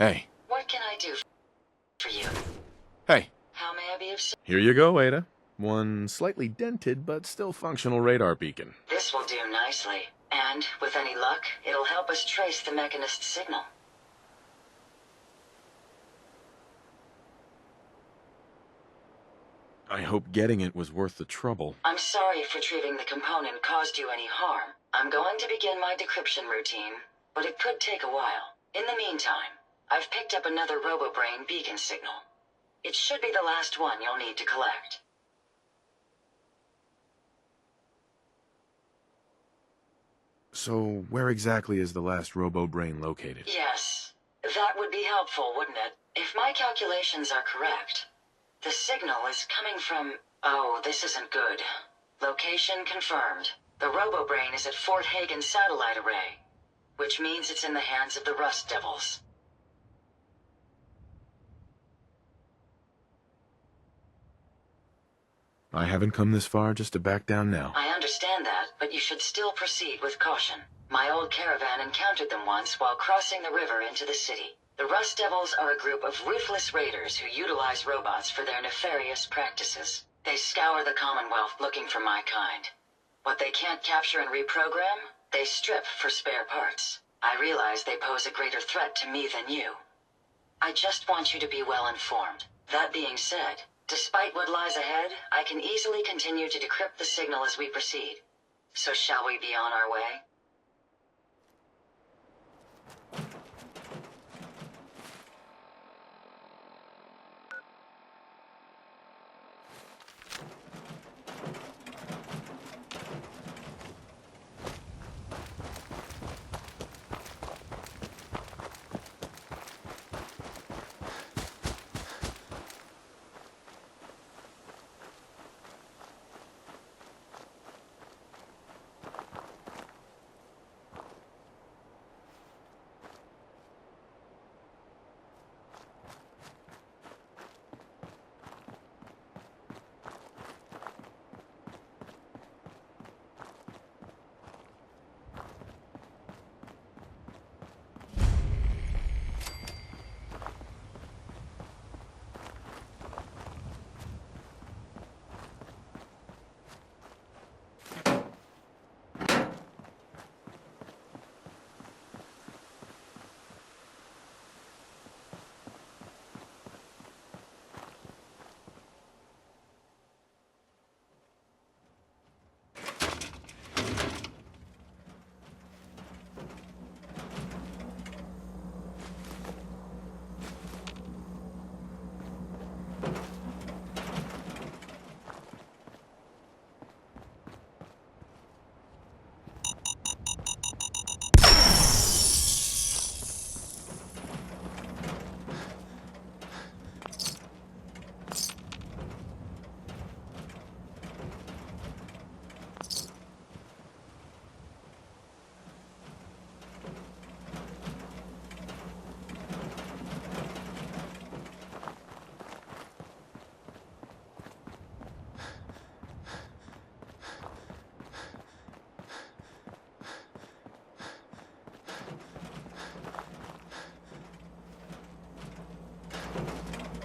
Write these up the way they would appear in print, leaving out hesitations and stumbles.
Hey. What can I do for you? Hey. How may I be of service? Here you go, Ada. One slightly dented but still functional radar beacon. This will do nicely. And, with any luck, it'll help us trace the mechanist's signal. I hope getting it was worth the trouble. I'm sorry if retrieving the component caused you any harm. I'm going to begin my decryption routine, but it could take a while. In the meantime, I've picked up another RoboBrain beacon signal. It should be the last one you'll need to collect. So, where exactly is the last RoboBrain located? Yes, that would be helpful, wouldn't it? If my calculations are correct, the signal is coming from... Oh, this isn't good. Location confirmed. The RoboBrain is at Fort Hagen Satellite Array, which means it's in the hands of the Rust Devils. I haven't come this far just to back down now. I understand that, but you should still proceed with caution. My old caravan encountered them once while crossing the river into the city. The Rust Devils are a group of ruthless raiders who utilize robots for their nefarious practices. They scour the Commonwealth looking for my kind. What they can't capture and reprogram, they strip for spare parts. I realize they pose a greater threat to me than you. I just want you to be well informed. That being said, despite what lies ahead, I can easily continue to decrypt the signal as we proceed. So shall we be on our way?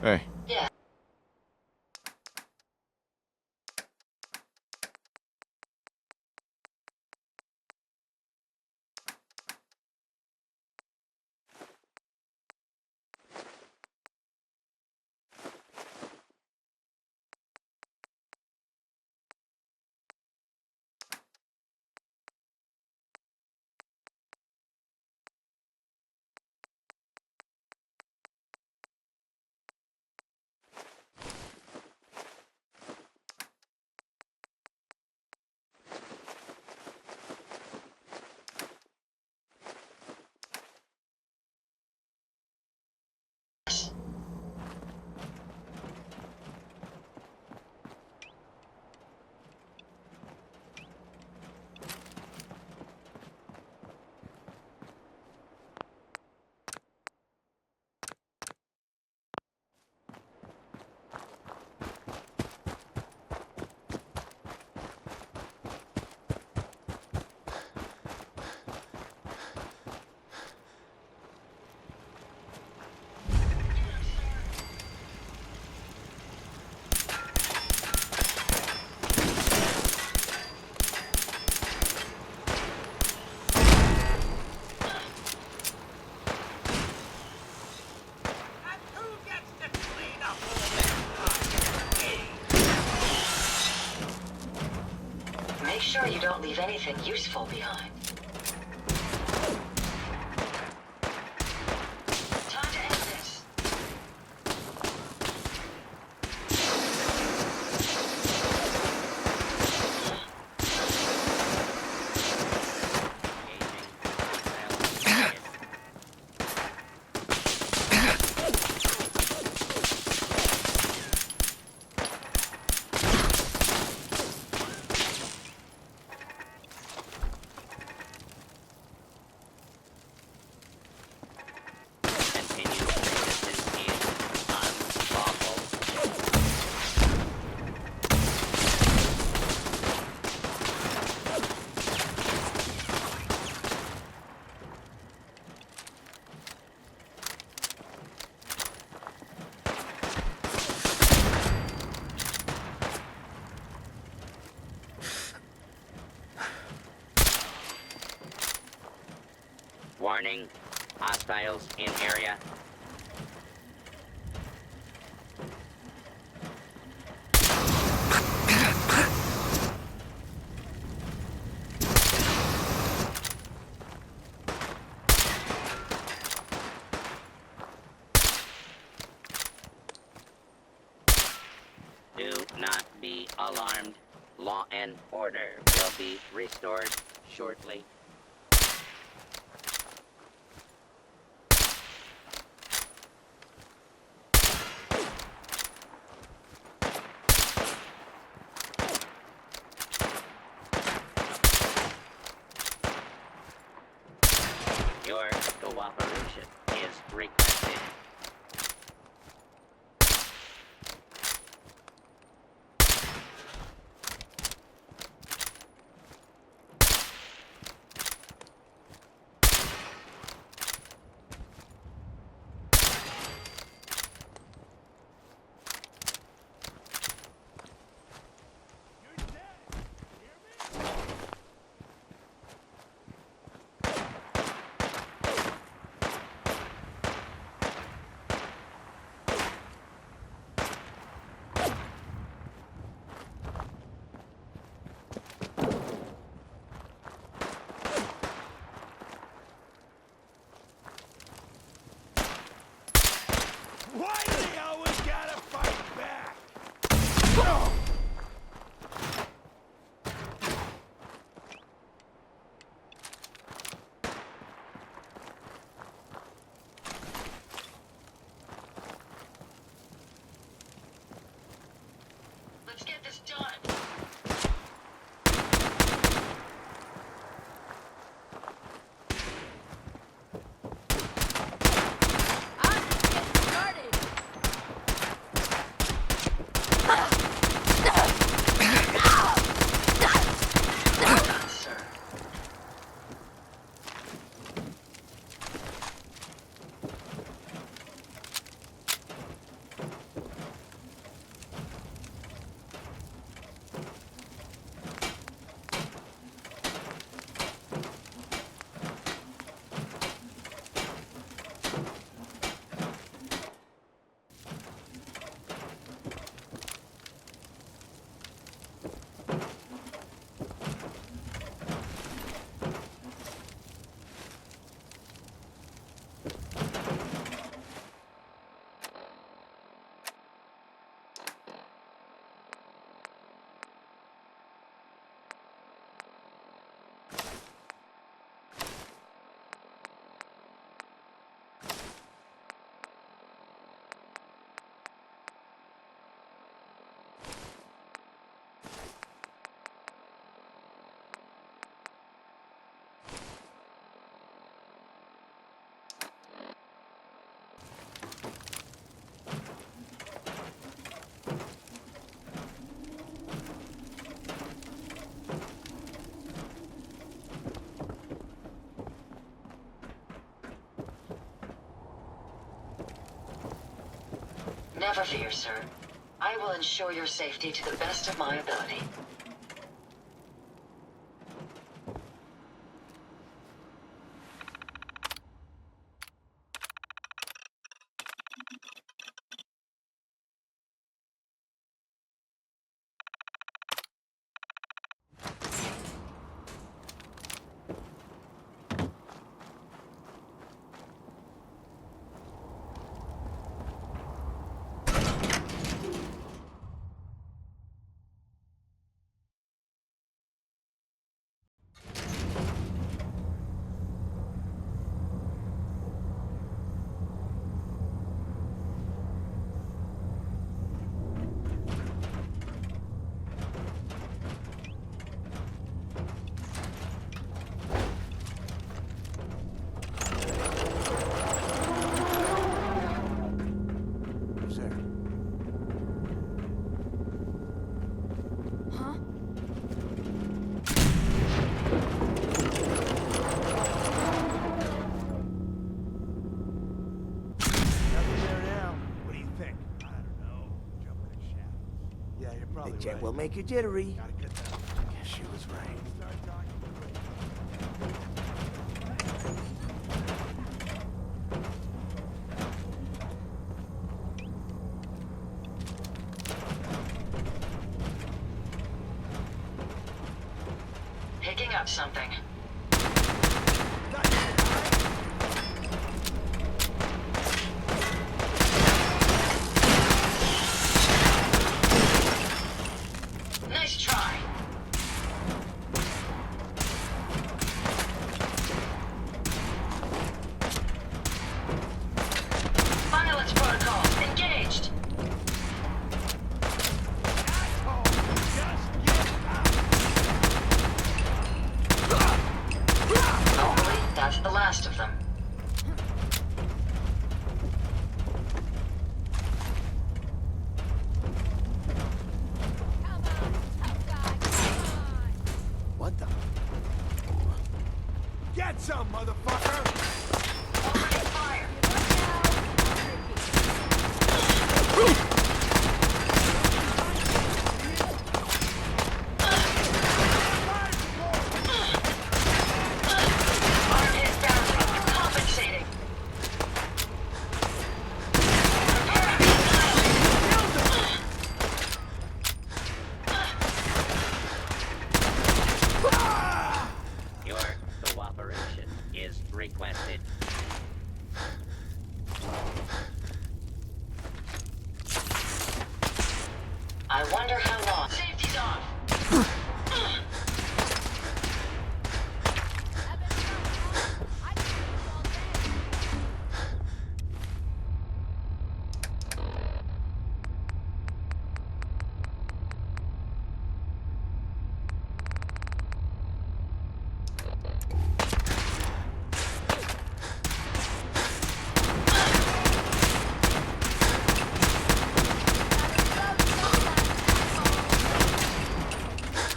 Hey. Yeah. Make sure you don't leave anything useful behind. Time to end this. Warning, hostiles in area. Do not be alarmed. Law and order will be restored shortly. Your cooperation is requested. Why do they always gotta fight back? Let's get this done. Never fear, sir. I will ensure your safety to the best of my ability. Jet will make you jittery. Guess she was right. Picking up something. Nice try. Violence protocol engaged. Hopefully, that's the last of them. What the? Get some, motherfucker! Opening fire. Arm hit bounty. Compensating. Prepare to be annihilated. Your cooperation is requested. I wonder how long. Safety's off.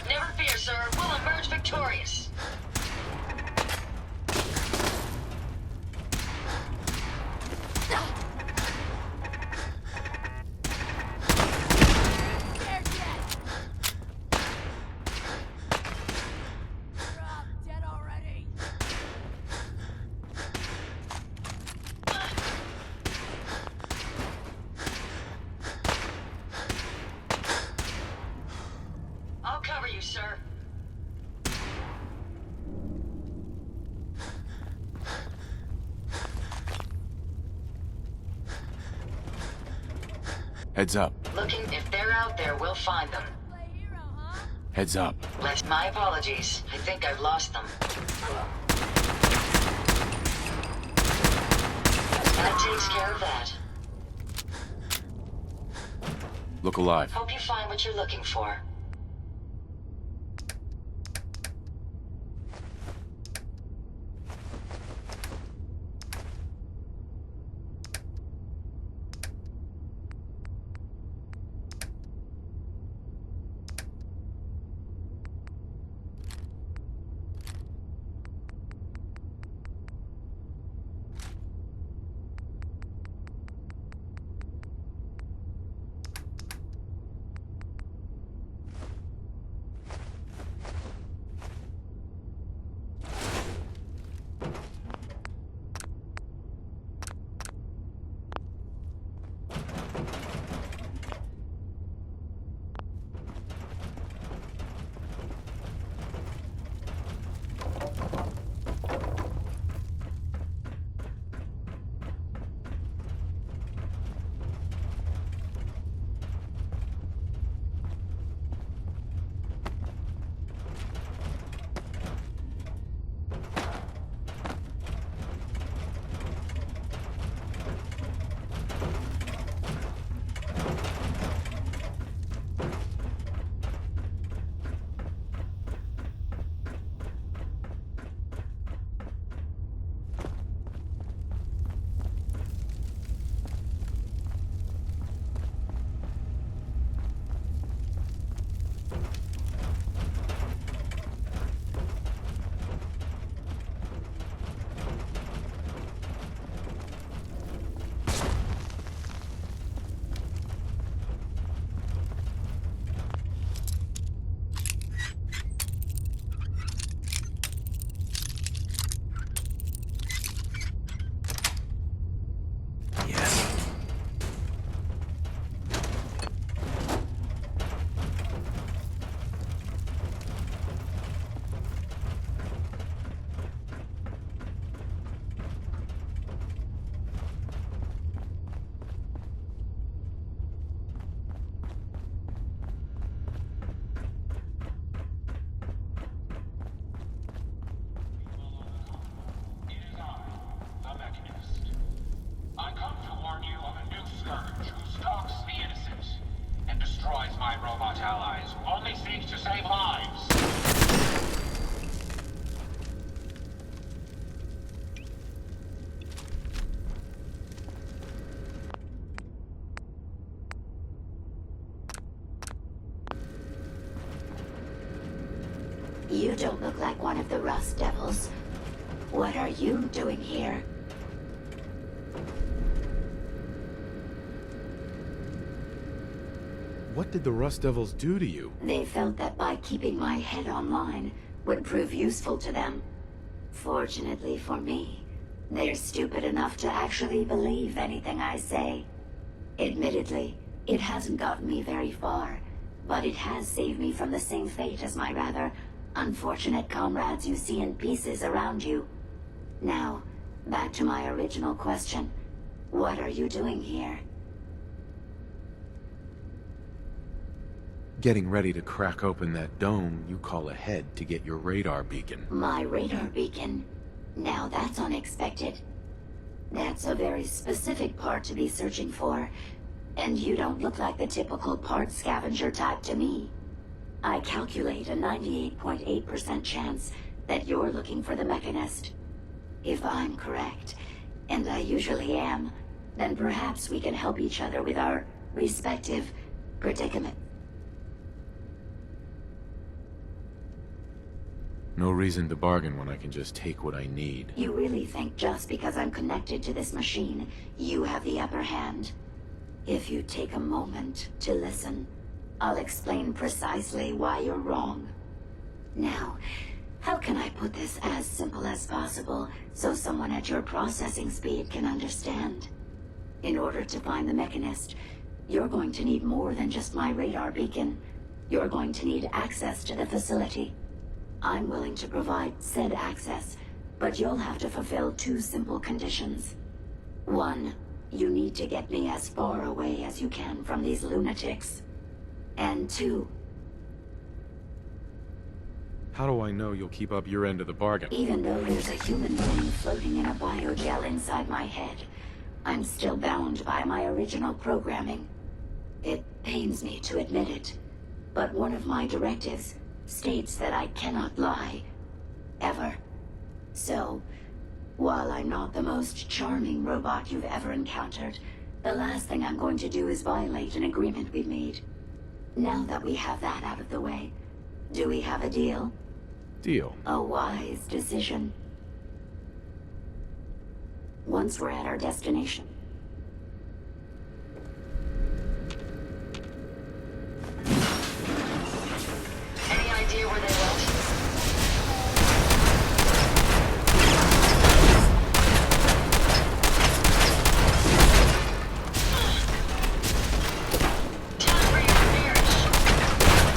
Never fear, sir. We'll emerge victorious. Dead already. I'll cover you, sir. Heads up. Looking. If they're out there, we'll find them. Play hero, huh? Heads up. My apologies. I think I've lost them. That takes care of that. Look alive. Hope you find what you're looking for. You don't look like one of the Rust Devils. What are you doing here? What did the Rust Devils do to you? They felt that by keeping my head online would prove useful to them. Fortunately for me, they're stupid enough to actually believe anything I say. Admittedly, it hasn't gotten me very far, but it has saved me from the same fate as my rather unfortunate comrades you see in pieces around you. Now, back to my original question. What are you doing here? Getting ready to crack open that dome you call a head to get your radar beacon. My radar beacon? Now that's unexpected. That's a very specific part to be searching for, and you don't look like the typical part scavenger type to me. I calculate a 98.8% chance that you're looking for the mechanist. If I'm correct, and I usually am, then perhaps we can help each other with our respective predicament. No reason to bargain when I can just take what I need. You really think just because I'm connected to this machine, you have the upper hand? If you take a moment to listen, I'll explain precisely why you're wrong. Now, how can I put this as simple as possible so someone at your processing speed can understand? In order to find the mechanist, you're going to need more than just my radar beacon. You're going to need access to the facility. I'm willing to provide said access, but you'll have to fulfill two simple conditions. One, you need to get me as far away as you can from these lunatics. And two, How do I know you'll keep up your end of the bargain? even though there's a human brain floating in a biogel inside my head, I'm still bound by my original programming. It pains me to admit it, but one of my directives states that I cannot lie. Ever. So, while I'm not the most charming robot you've ever encountered, the last thing I'm going to do is violate an agreement we've made. Now that we have that out of the way, do we have a deal? Deal. A wise decision. Once we're at our destination. Any idea where they went? Time for your marriage.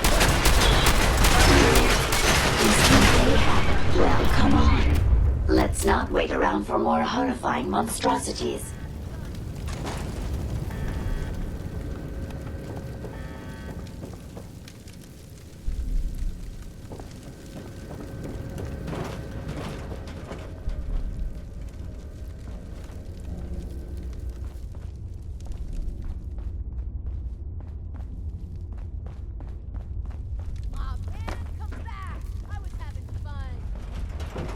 Well, come on. Let's not wait around for more horrifying monstrosities. Aw, man, come back! I was having fun.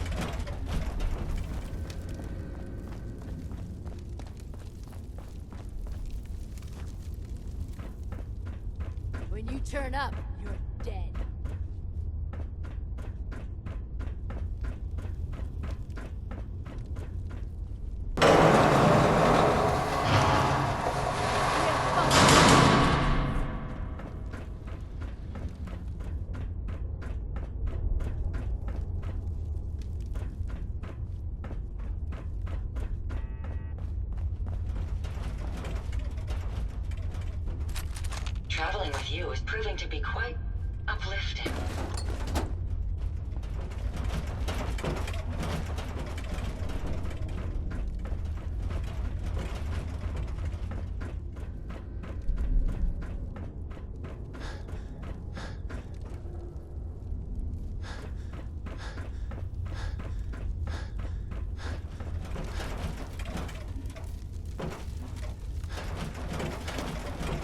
When you turn up, you're dead. Traveling with you is proving to be quite uplifting.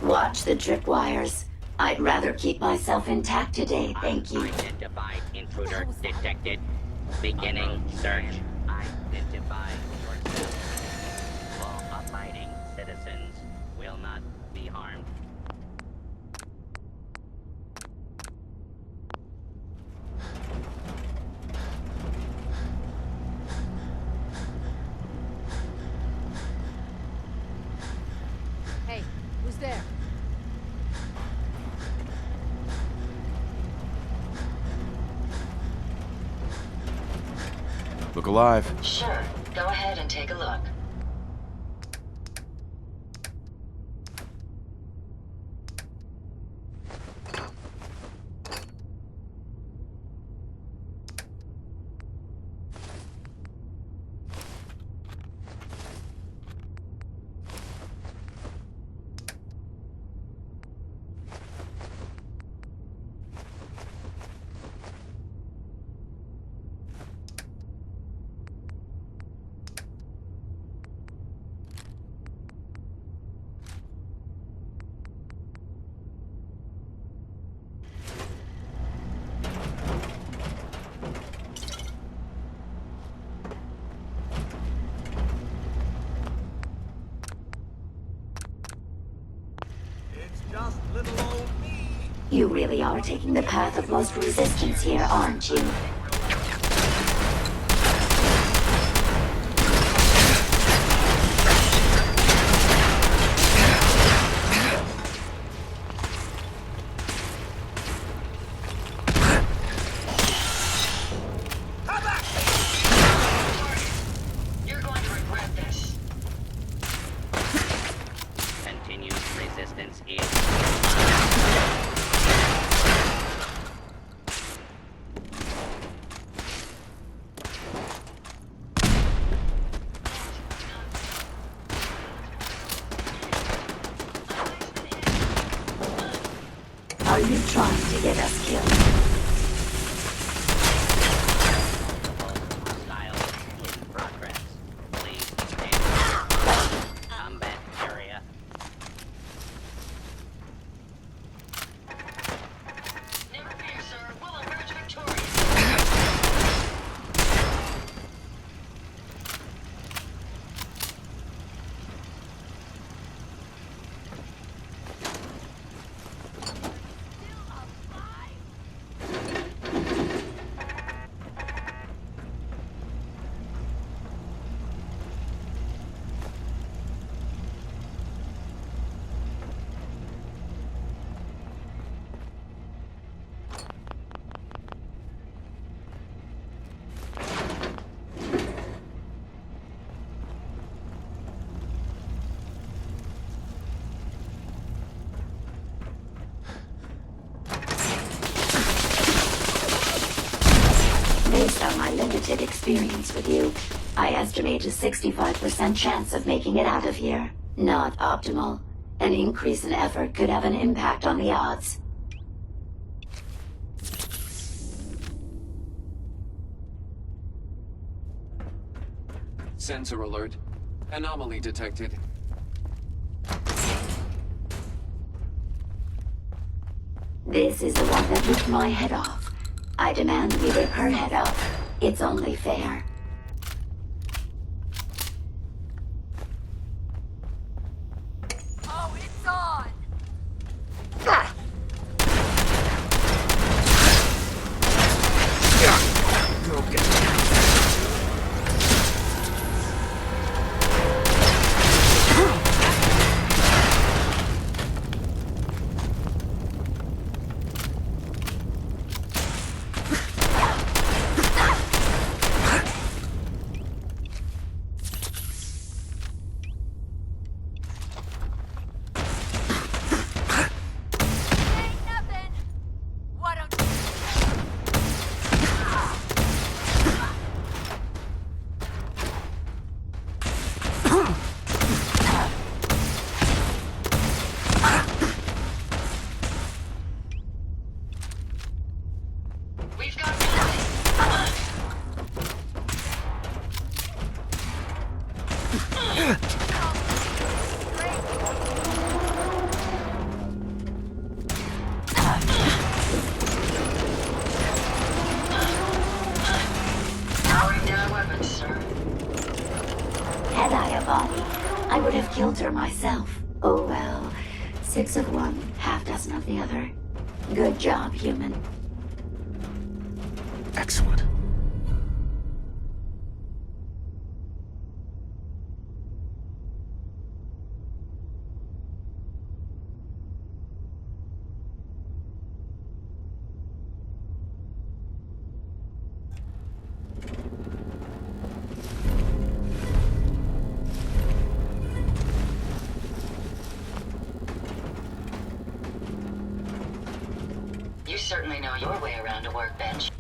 Watch the tripwires. I'd rather keep myself intact today, thank you. Unidentified intruder detected. Beginning search. Identify yourself. All abiding citizens will not be harmed. Look alive. Sure. Go ahead and take a look. It's just little old me. You really are taking the path of most resistance here, aren't you? You're going to regret this. Continued resistance is... Are you trying to get us killed? Hostiles in progress. Please stand. Combat area. Never fear, sir. We'll emerge victorious. Based on my limited experience with you, I estimate a 65% chance of making it out of here. Not optimal. An increase in effort could have an impact on the odds. Sensor alert. Anomaly detected. This is the one that ripped my head off. I demand we rip her head off. It's only fair. Oh, it's on! Ain't nothing! Why don't you... We've got company. Powering down weapons, sir. Had I a body, I would have killed her myself. Oh well. 6 of one, half dozen of the other. Good job, human. Excellent. certainly know your way around a workbench.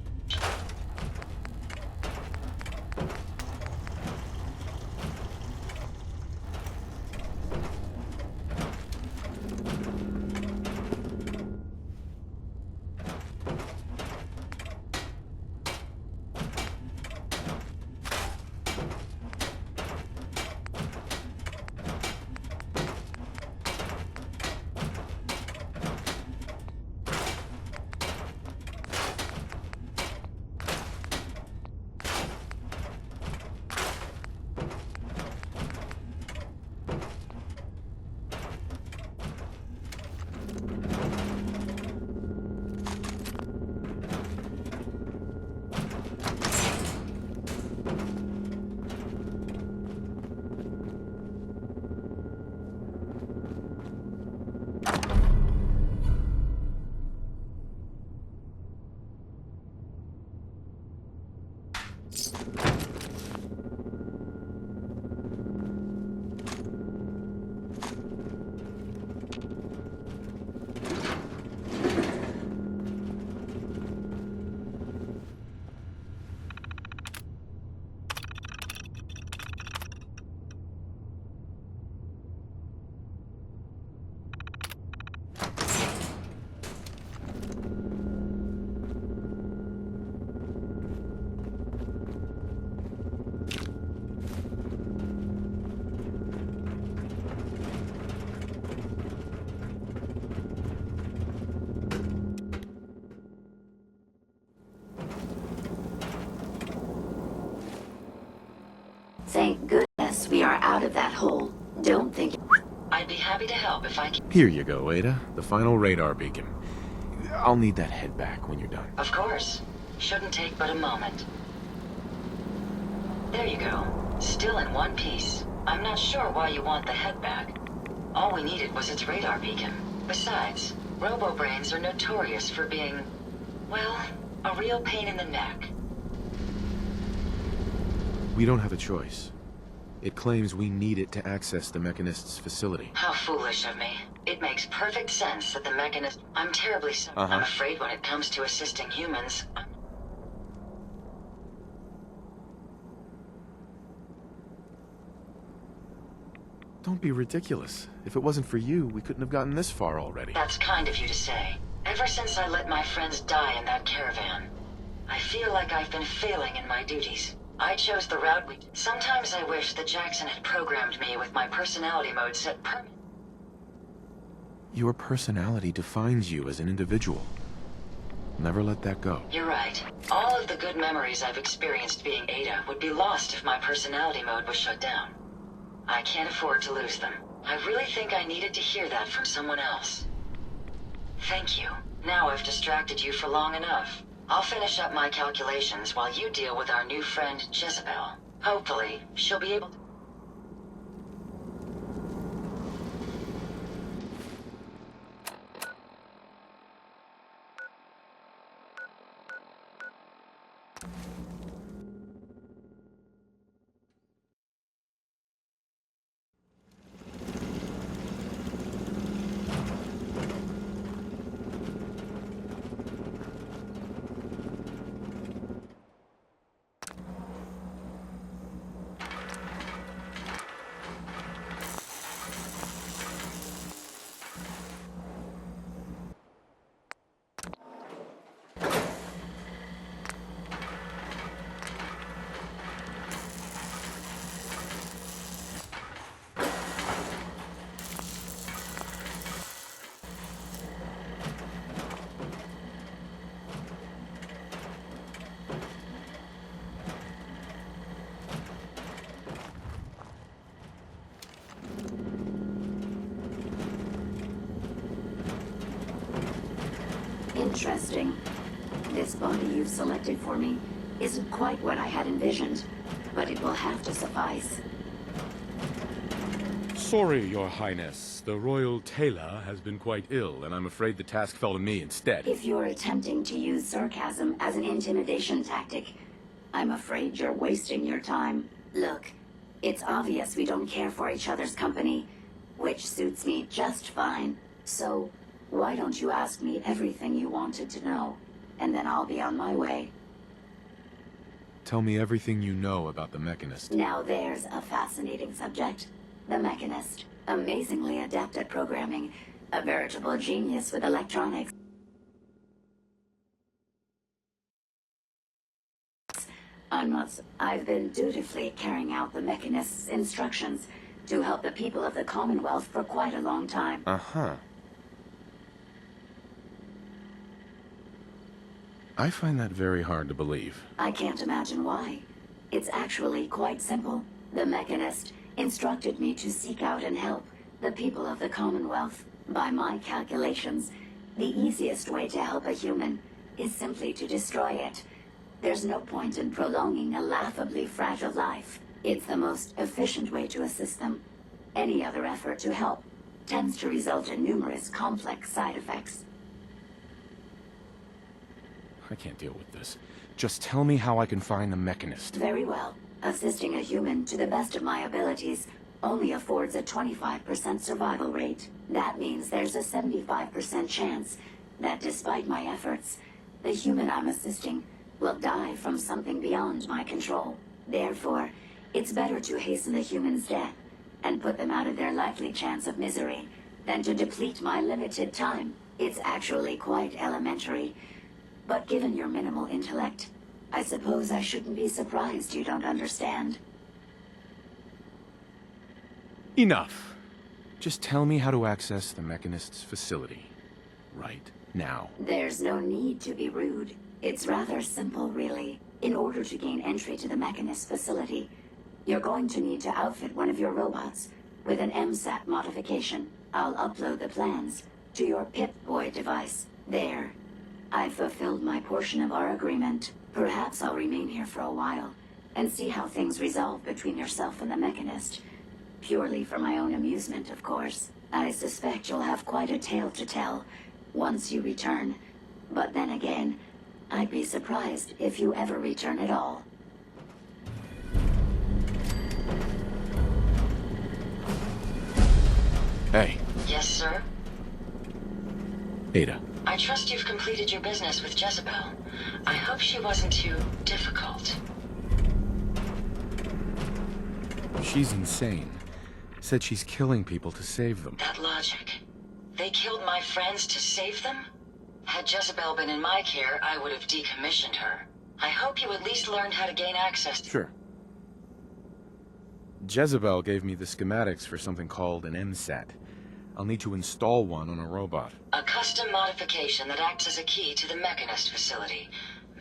Thank goodness we are out of that hole. Don't think... I'd be happy to help if I can. Here you go, Ada. The final radar beacon. I'll need that head back when you're done. Of course. Shouldn't take but a moment. There you go. Still in one piece. I'm not sure why you want the head back. All we needed was its radar beacon. Besides, robo-brains are notorious for being, well, a real pain in the neck. We don't have a choice. It claims we need it to access the Mechanist's facility. How foolish of me. It makes perfect sense that the Mechanist... I'm terribly sorry. I'm afraid when it comes to assisting humans... Don't be ridiculous. If it wasn't for you, we couldn't have gotten this far already. That's kind of you to say. Ever since I let my friends die in that caravan, I feel like I've been failing in my duties. I chose the route we... Sometimes I wish that Jackson had programmed me with my personality mode set permanent. Your personality defines you as an individual. Never let that go. You're right. All of the good memories I've experienced being Ada would be lost if my personality mode was shut down. I can't afford to lose them. I really think I needed to hear that from someone else. Thank you. Now I've distracted you for long enough. I'll finish up my calculations while you deal with our new friend, Jezebel. Hopefully, she'll be able to... Interesting. This body you've selected for me isn't quite what I had envisioned, but it will have to suffice. Sorry, Your Highness. The Royal Tailor has been quite ill, and I'm afraid the task fell to me instead. If you're attempting to use sarcasm as an intimidation tactic, I'm afraid you're wasting your time. Look, it's obvious we don't care for each other's company, which suits me just fine. So, Why don't you ask me everything you wanted to know, and then I'll be on my way. Tell me everything you know about the Mechanist. Now there's a fascinating subject. The Mechanist, amazingly adept at programming, a veritable genius with electronics. I've been dutifully carrying out the Mechanist's instructions to help the people of the Commonwealth for quite a long time. Uh-huh. I find that very hard to believe. I can't imagine why. It's actually quite simple. The Mechanist instructed me to seek out and help the people of the Commonwealth. By my calculations, the easiest way to help a human is simply to destroy it. There's no point in prolonging a laughably fragile life. It's the most efficient way to assist them. Any other effort to help tends to result in numerous complex side effects. I can't deal with this. Just tell me how I can find the Mechanist. Very well. Assisting a human to the best of my abilities only affords a 25% survival rate. That means there's a 75% chance that despite my efforts, the human I'm assisting will die from something beyond my control. Therefore, it's better to hasten the human's death and put them out of their likely chance of misery than to deplete my limited time. It's actually quite elementary, but given your minimal intellect, I suppose I shouldn't be surprised you don't understand. Enough. Just tell me how to access the Mechanist's facility. Right now. There's no need to be rude. It's rather simple, really. In order to gain entry to the Mechanist facility, you're going to need to outfit one of your robots with an MSAT modification. I'll upload the plans to your Pip-Boy device. There. I've fulfilled my portion of our agreement. Perhaps I'll remain here for a while and see how things resolve between yourself and the Mechanist. Purely for my own amusement, of course. I suspect you'll have quite a tale to tell once you return. But then again, I'd be surprised if you ever return at all. Hey, Yes, sir? Ada. I trust you've completed your business with Jezebel. I hope she wasn't too difficult. She's insane. Said she's killing people to save them. That logic. They killed my friends to save them? Had Jezebel been in my care, I would have decommissioned her. I hope you at least learned how to gain access to... Sure. Jezebel gave me the schematics for something called an MSAT. I'll need to install one on a robot. A custom modification that acts as a key to the Mechanist facility.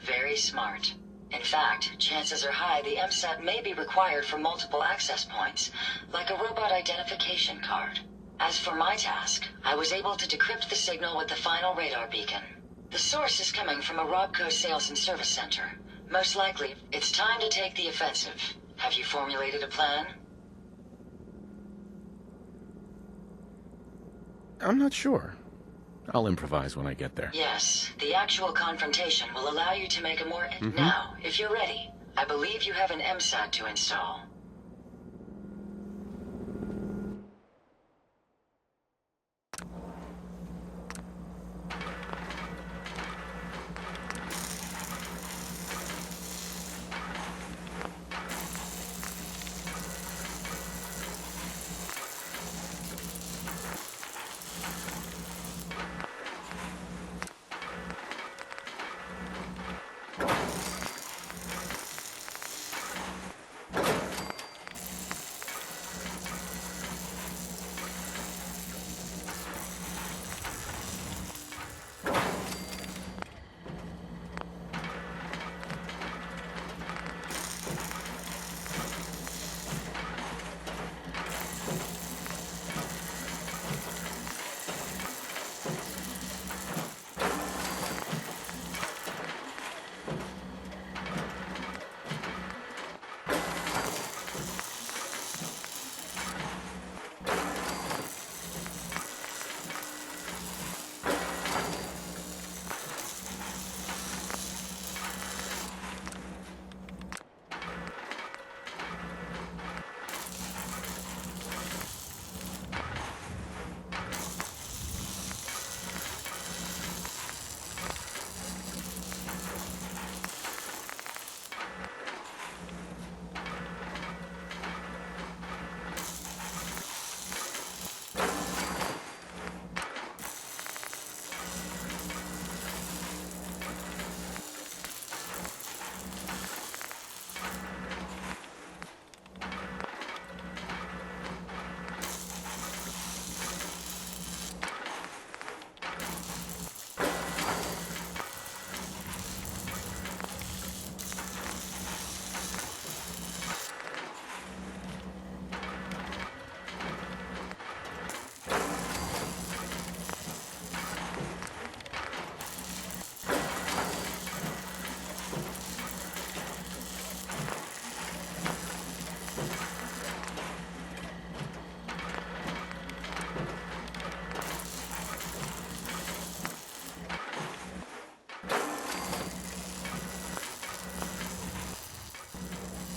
Very smart. In fact, chances are high the MSAT may be required for multiple access points, like a robot identification card. As for my task, I was able to decrypt the signal with the final radar beacon. The source is coming from a Robco sales and service center. Most likely, it's time to take the offensive. Have you formulated a plan? I'm not sure. I'll improvise when I get there. Yes, the actual confrontation will allow you to make a more... Now, if you're ready, I believe you have an MSAT to install.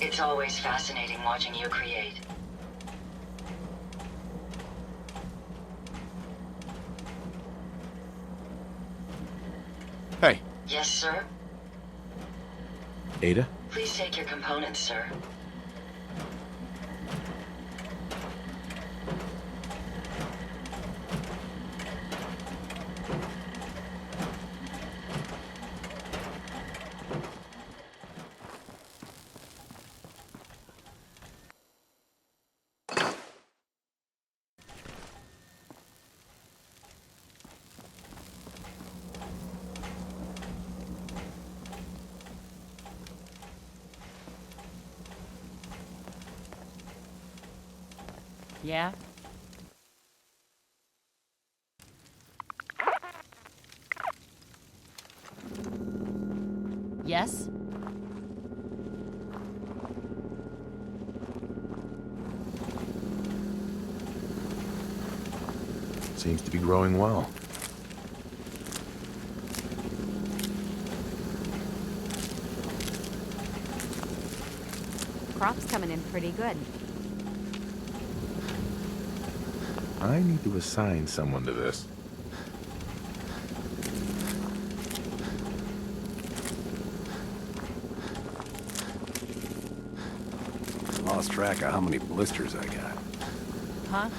It's always fascinating watching you create. Hey, Yes, sir? Ada? Please take your components, sir. Yeah? Yes? Seems to be growing well. Crop's coming in pretty good. I need to assign someone to this. Lost track of how many blisters I got. Huh?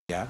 Yeah?